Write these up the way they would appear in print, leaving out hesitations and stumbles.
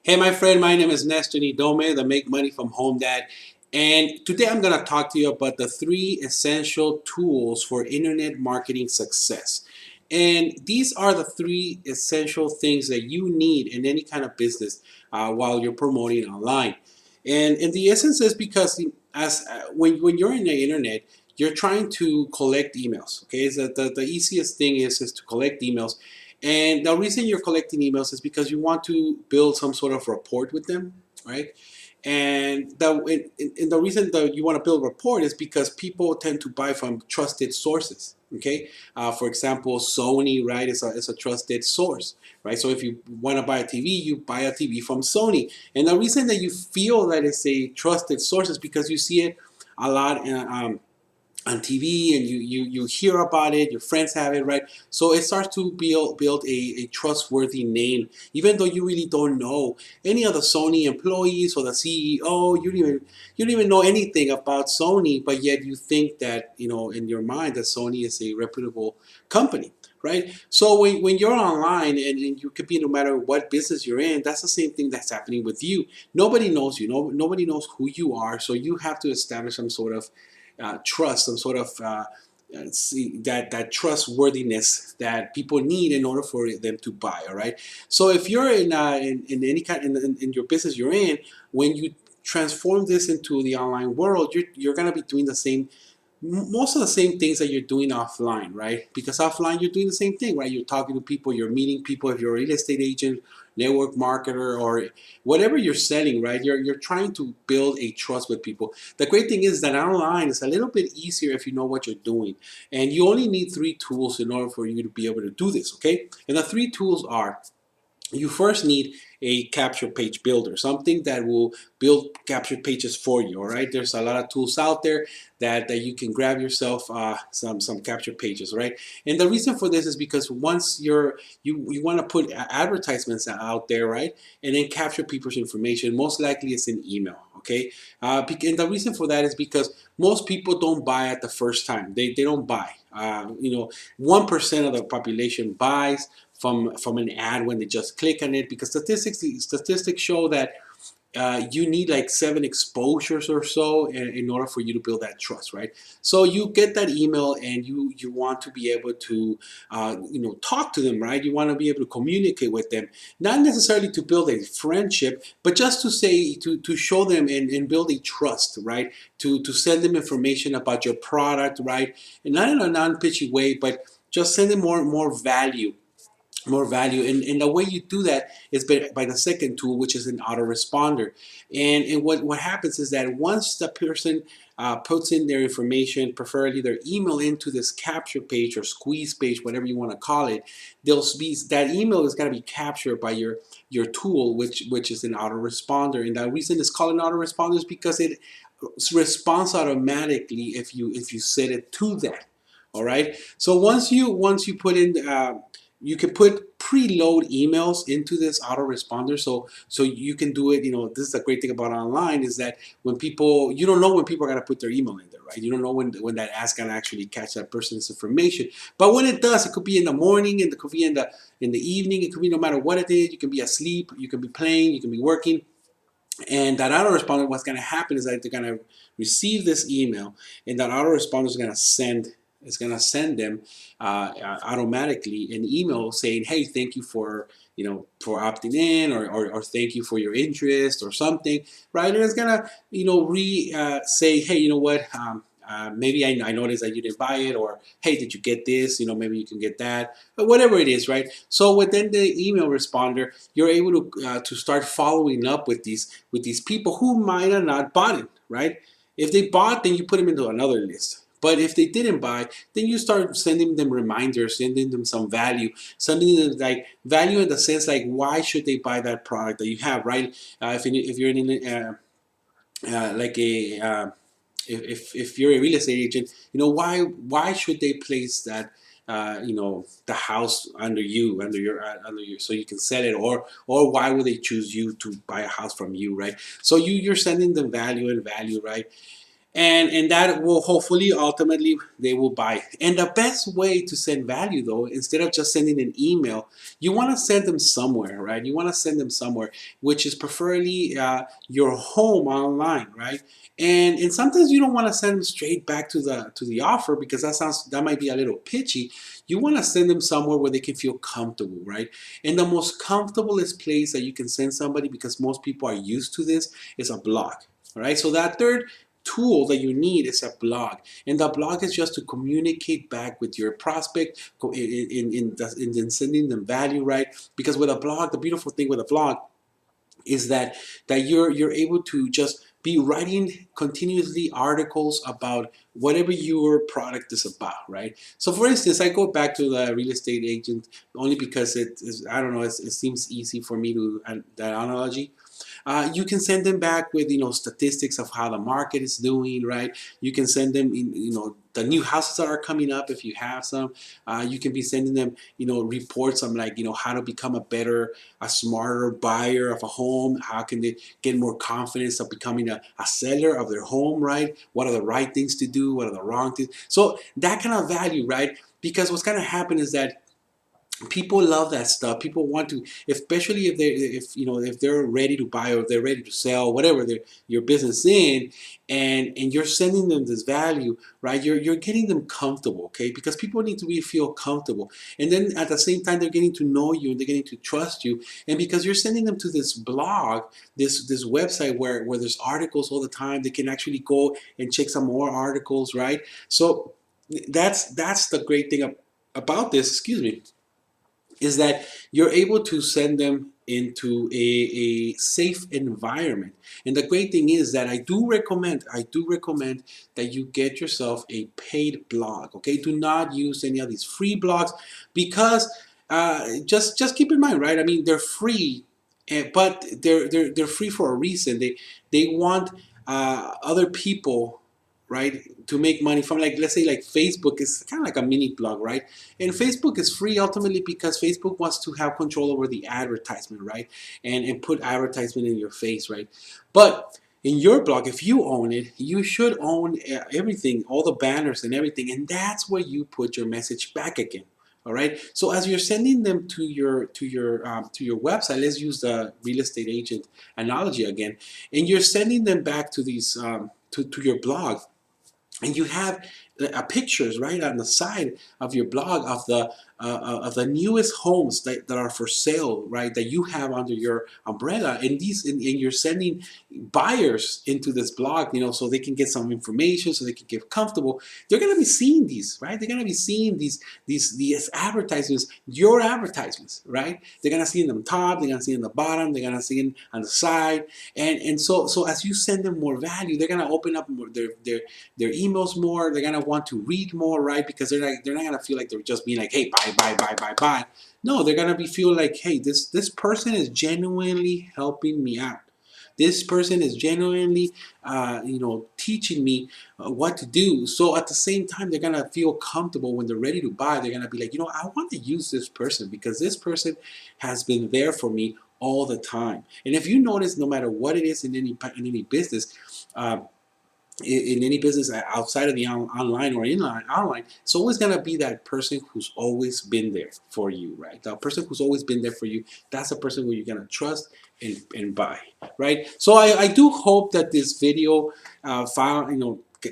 Hey, my friend, my name is Nestor Nidome, the Make Money from Home Dad. And today I'm going to talk to you about the three essential tools for internet marketing success. And these are the three essential things that you need in any kind of business while you're promoting online. And the essence is because when you're in the internet, you're trying to collect emails. Okay, so the easiest thing is to collect emails, and the reason you're collecting emails is because you want to build some sort of rapport with them, right? And the reason that you want to build rapport is because people tend to buy from trusted sources. Okay, for example, Sony, right, is a trusted source, right? So if you want to buy a TV, you buy a TV from Sony, and the reason that you feel that it's a trusted source is because you see it a lot on TV, and you hear about it, your friends have it, right? So it starts to build a trustworthy name, even though you really don't know any of the Sony employees or the CEO. You don't even know anything about Sony, but yet you think that, in your mind, that Sony is a reputable company. Right. So when you're online, and you could be, no matter what business you're in, that's the same thing that's happening with you. Nobody knows you. Nobody knows who you are. So you have to establish some sort of trust, some sort of see that trustworthiness that people need in order for them to buy. All right. So if you're in any kind in your business you're in, when you transform this into the online world, you're gonna be doing the same, most of the same things that you're doing offline, right? Because offline you're doing the same thing, right? You're talking to people, you're meeting people. If you're a real estate agent, network marketer, or whatever you're selling, right? You're trying to build a trust with people. The great thing is that online is a little bit easier if you know what you're doing, and you only need three tools in order for you to be able to do this. Okay, and the three tools are: you first need a capture page builder, something that will build capture pages for you. All right, there's a lot of tools out there that you can grab yourself some capture pages, right? And the reason for this is because once you want to put advertisements out there, right, and then capture people's information, most likely it's an email. Okay, and the reason for that is because most people don't buy at the first time. They don't buy. 1% of the population buys from an ad when they just click on it, because statistics show that you need like 7 exposures or so in order for you to build that trust, right? So you get that email, and you want to be able to talk to them, right? You want to be able to communicate with them, not necessarily to build a friendship, but just to say, to show them and build a trust, right? To send them information about your product, right? And not in a non-pitchy way, but just send them more value. And the way you do that is by the second tool, which is an autoresponder. And what happens is that once the person puts in their information, preferably their email, into this capture page or squeeze page, whatever you want to call it, that email is going to be captured by your tool, which is an autoresponder. And the reason it's called an autoresponder is because it responds automatically if you set it to that. All right. So once you put in, you can put preload emails into this autoresponder, so you can do it. This is the great thing about online, is that you don't know when people are gonna put their email in there, right? You don't know when that ad's gonna actually catch that person's information. But when it does, it could be in the morning, and it could be in the evening. It could be no matter what it is. You can be asleep, you can be playing, you can be working. And that autoresponder, what's going to happen is that they're going to receive this email, and that autoresponder is going to send them automatically an email saying, "Hey, thank you for opting in, or thank you for your interest," or something, right? And it's going to say, "Hey, you know what? Maybe I noticed that you didn't buy it," or, "Hey, did you get this? Maybe you can get that," or whatever it is, right? So within the email responder, you're able to start following up with these people who might have not bought it, right? If they bought, then you put them into another list. But if they didn't buy, then you start sending them reminders, sending them some value, sending them like value in the sense like, why should they buy that product that you have, right? If you're in like a if you're a real estate agent, why should they place that the house under your so you can sell it, or why would they choose you to buy a house from you, right? So you're sending them value and value, right? and that will hopefully ultimately they will buy. And the best way to send value, though, instead of just sending an email, you want to send them somewhere, right? You want to send them somewhere, which is preferably your home online, right? And sometimes you don't want to send them straight back to the offer, because that might be a little pitchy. You want to send them somewhere where they can feel comfortable, right? And the most comfortablest place that you can send somebody, because most people are used to this, is a blog. All right, so that third tool that you need is a blog, and the blog is just to communicate back with your prospect in sending them value, right? Because with a blog, the beautiful thing with a blog is that you're able to just be writing continuously articles about whatever your product is about, right? So for instance, I go back to the real estate agent only because it is, I don't know, it seems easy for me to that analogy. You can send them back with statistics of how the market is doing, right? You can send them the new houses that are coming up if you have some. You can be sending them reports on like how to become a smarter buyer of a home. How can they get more confidence of becoming a seller of their home, right? What are the right things to do? What are the wrong things? So that kind of value, right? Because what's going to happen is that people love that stuff. People want to, especially if they're ready to buy, or if they're ready to sell, whatever your business in, and you're sending them this value, right? You're getting them comfortable, okay? Because people need to feel comfortable, and then at the same time they're getting to know you and they're getting to trust you, and because you're sending them to this blog, this website where there's articles all the time, they can actually go and check some more articles, right? So that's the great thing about this. Excuse me, is that you're able to send them into a safe environment. And the great thing is that I do recommend that you get yourself a paid blog. Okay, do not use any of these free blogs, because just keep in mind, right? I mean, they're free, but they're free for a reason. They want other people, right, to make money from, like, let's say like Facebook is kind of like a mini blog, right? And Facebook is free ultimately because Facebook wants to have control over the advertisement, right? And put advertisement in your face, right? But in your blog, if you own it, you should own everything, all the banners and everything, and that's where you put your message back again. All right. So as you're sending them to your website, let's use the real estate agent analogy again, and you're sending them back to these to your blog, and you have pictures right on the side of your blog of the newest homes that are for sale, right, that you have under your umbrella, and you're sending buyers into this blog, so they can get some information, so they can get comfortable. They're going to be seeing these, right? They're going to be seeing these advertisements, your advertisements, right? They're going to see in the top, they're going to see in the bottom, they're going to see on the side, and so as you send them more value, they're going to open up more their emails more. They're gonna want to read more, right? Because they're not gonna feel like they're just being like, hey, buy. No, they're gonna be feeling like, hey, this person is genuinely helping me out. This person is genuinely, teaching me what to do. So at the same time, they're gonna feel comfortable when they're ready to buy. They're gonna be like, I want to use this person because this person has been there for me all the time. And if you notice, no matter what it is in any business. In any business outside of the online or online, it's always going to be that person who's always been there for you, right? The person who's always been there for you, that's the person who you're going to trust and buy, right? So I do hope that this video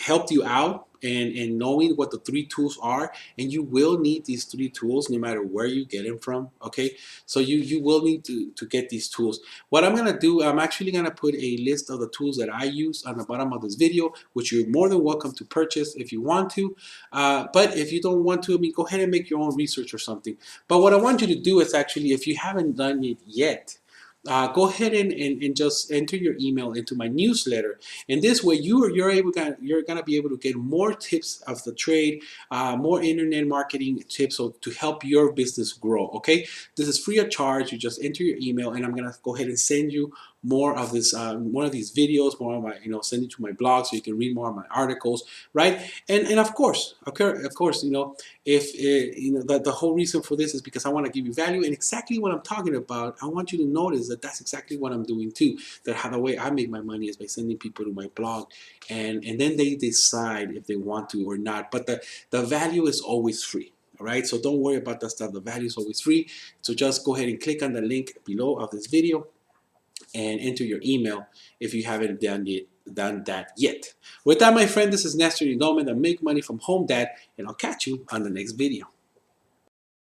helped you out and knowing what the three tools are, and you will need these three tools no matter where you get them from, okay? So you will need to get these tools. What I'm gonna do, I'm actually gonna put a list of the tools that I use on the bottom of this video, which you're more than welcome to purchase if you want to. But if you don't want to, go ahead and make your own research or something. But what I want you to do is actually, if you haven't done it yet, go ahead and just enter your email into my newsletter, and this way you're gonna be able to get more tips of the trade, more internet marketing tips, so to help your business grow. Okay, this is free of charge. You just enter your email, and I'm gonna go ahead and send you more of this, more of these videos, more of my, send it to my blog so you can read more of my articles, right? And of course, if the whole reason for this is because I want to give you value and exactly what I'm talking about. I want you to notice that that's exactly what I'm doing too. That how the way I make my money is by sending people to my blog, and then they decide if they want to or not. But the value is always free. All right, so don't worry about that stuff. The value is always free. So just go ahead and click on the link below of this video and enter your email if you haven't done that yet. With that, my friend, this is Nestor Indome, the Make Money from Home Dad, and I'll catch you on the next video.